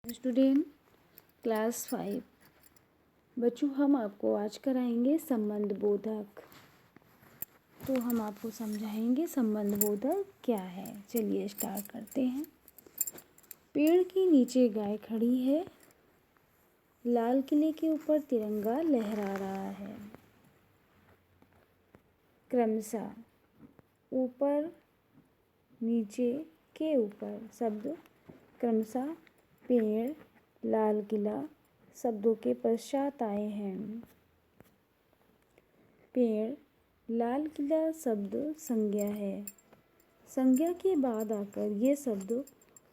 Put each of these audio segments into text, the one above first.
Student class 5 बच्चों, हम आपको आज कराएंगे संबंध बोधक। तो हम आपको समझाएंगे संबंध बोधक क्या है। चलिए स्टार्ट करते हैं। पेड़ के नीचे गाय खड़ी है, लाल किले के ऊपर तिरंगा लहरा रहा है। क्रमशः ऊपर नीचे के ऊपर शब्द क्रमशः पेड़ लाल किला शब्दों के पश्चात आए हैं। पेड़ लाल किला शब्द संज्ञा है। संज्ञा के बाद आकर ये शब्द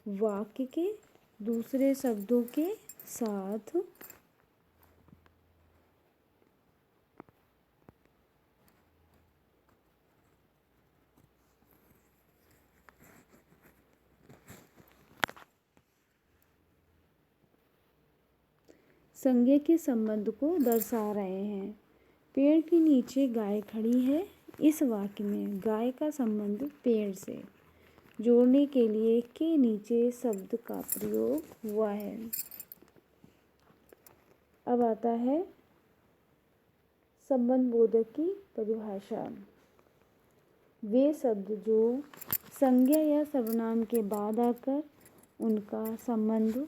वाक्य के दूसरे शब्दों के साथ संज्ञा के संबंध को दर्शा रहे हैं। पेड़ के नीचे गाय खड़ी है। इस वाक्य में गाय का संबंध पेड़ से जोड़ने के लिए के नीचे शब्द का प्रयोग हुआ है। अब आता है संबंध बोधक की परिभाषा। वे शब्द जो संज्ञा या सर्वनाम के बाद आकर उनका संबंध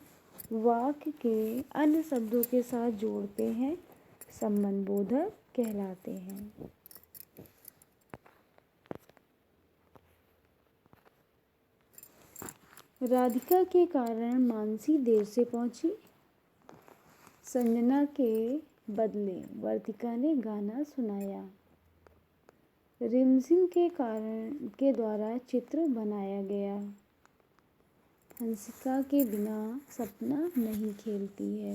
वाक्य के अन्य शब्दों के साथ जोड़ते हैं, संबंध बोधक कहलाते हैं। राधिका के कारण मानसी देर से पहुंची। संजना के बदले वर्तिका ने गाना सुनाया। रिमझिम के कारण के द्वारा चित्र बनाया गया। हंसिका के बिना सपना नहीं खेलती है।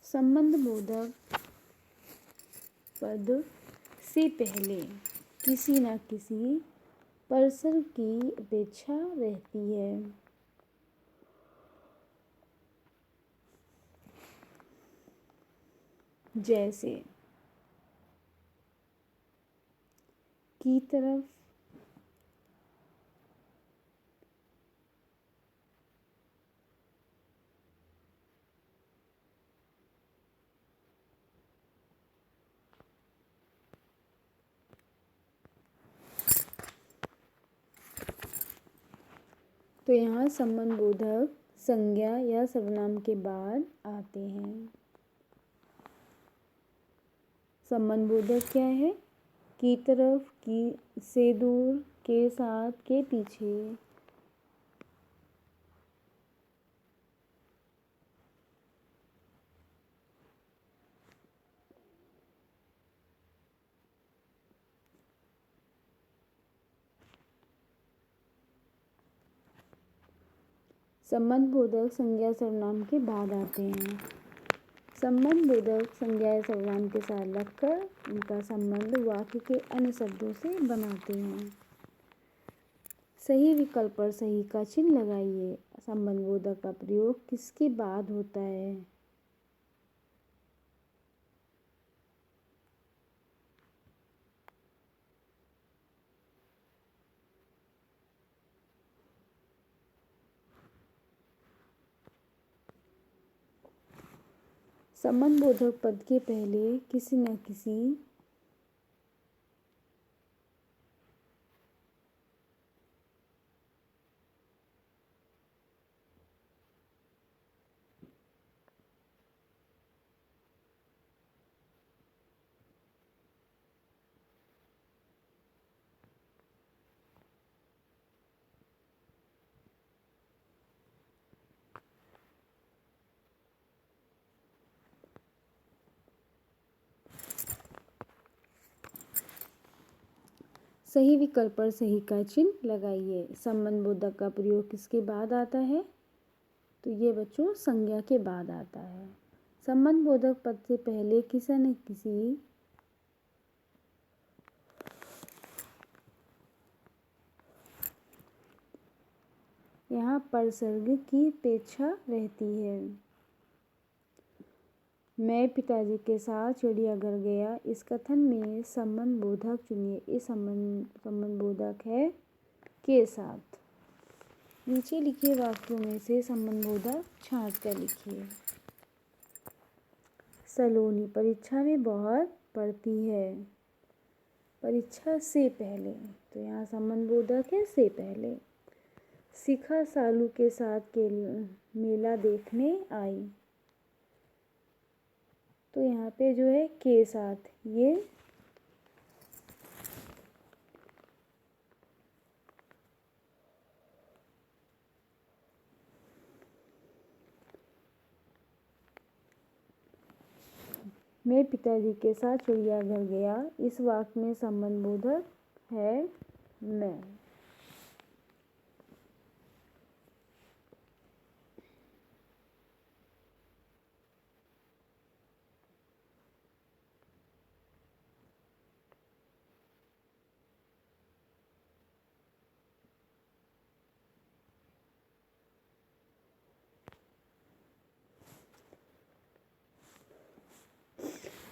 संबंध बोधक पद से पहले किसी न किसी पर्सन की अपेक्षा रहती है। जैसे की तरफ, तो यहाँ संबंध बोधक संज्ञा या सर्वनाम के बाद आते हैं। संबंध बोधक क्या है? की तरफ, की से दूर, के साथ, के पीछे। संबंध बोधक संज्ञा सर्वनाम के बाद आते हैं। संबंध बोधक संज्ञा या सर्वनाम के साथ लगकर उनका संबंध वाक्य के अन्य शब्दों से बनाते हैं। सही विकल्प पर सही का चिन्ह लगाइए। संबंध बोधक का प्रयोग किसके बाद होता है? संबंध बोधक पद के पहले किसी न किसी सही विकल्प पर सही का चिन्ह लगाइए। संबंध बोधक का प्रयोग किसके बाद आता है? तो ये बच्चों संज्ञा के बाद आता है। संबंध बोधक पद से पहले किसी न किसी यहाँ परसर्ग की अपेक्षा रहती है। मैं पिताजी के साथ चिड़ियाघर गया। इस कथन में संबंध बोधक चुनिए। इस संबंध बोधक है के साथ। नीचे लिखे वाक्यों में से संबंधबोधक छांट कर लिखिए। सलोनी परीक्षा में बहुत पढ़ती है। परीक्षा से पहले, तो यहाँ संबंधबोधक है से पहले। शिखा सालू के साथ मेला देखने आई, तो यहाँ पे जो है के साथ ये मैं पिताजी के साथ चिड़ियाघर गया। इस वाक्य में संबंधबोधक है मैं।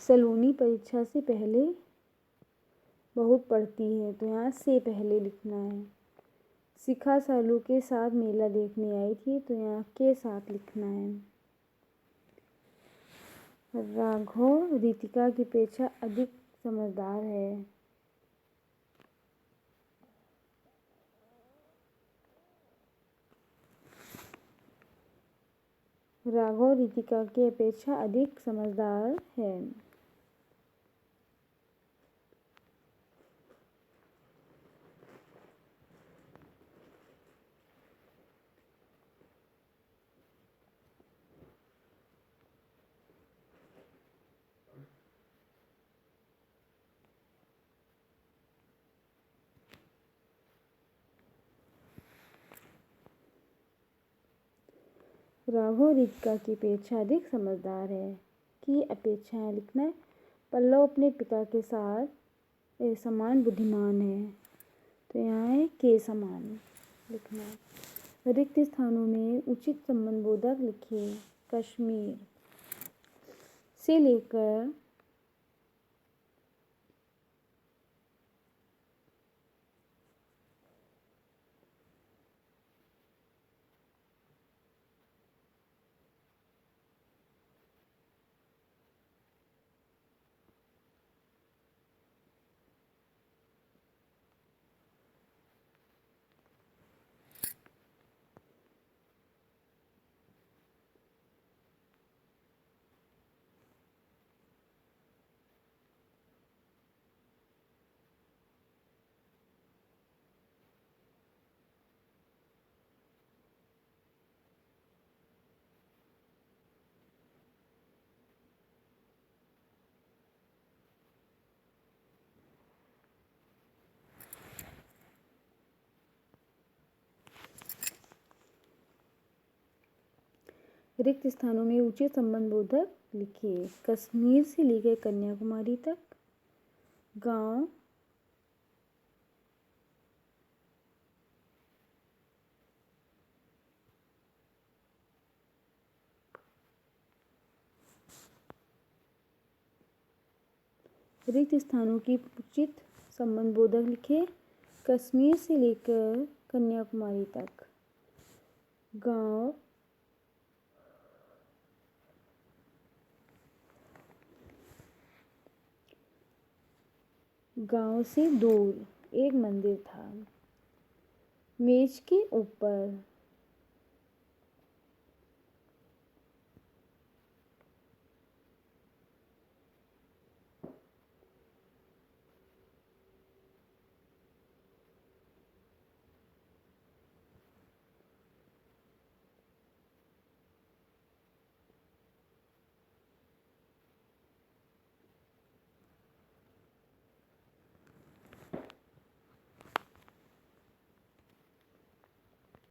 सलोनी परीक्षा से पहले बहुत पढ़ती है, तो यहाँ से पहले लिखना है। शिखा सालू के साथ मेला देखने आई थी, तो यहाँ के साथ लिखना है। राघव रितिका की अपेक्षा अधिक समझदार है। राघव रितिका की अपेक्षा अधिक समझदार है। राघव रितिका की अपेक्षा अधिक समझदार है। की अपेक्षा लिखना है। पल्लव अपने पिता के साथ समान बुद्धिमान है, तो यहाँ है के समान लिखना है। रिक्त स्थानों में उचित संबंधबोधक लिखिए। कश्मीर से लेकर रिक्त स्थानों में उचित संबंधबोधक लिखिए। कश्मीर से लेकर कन्याकुमारी तक। गांव रिक्त स्थानों की उचित संबंधबोधक लिखिए। कश्मीर से लेकर कन्याकुमारी तक। गांव से दूर एक मंदिर था। मेज के ऊपर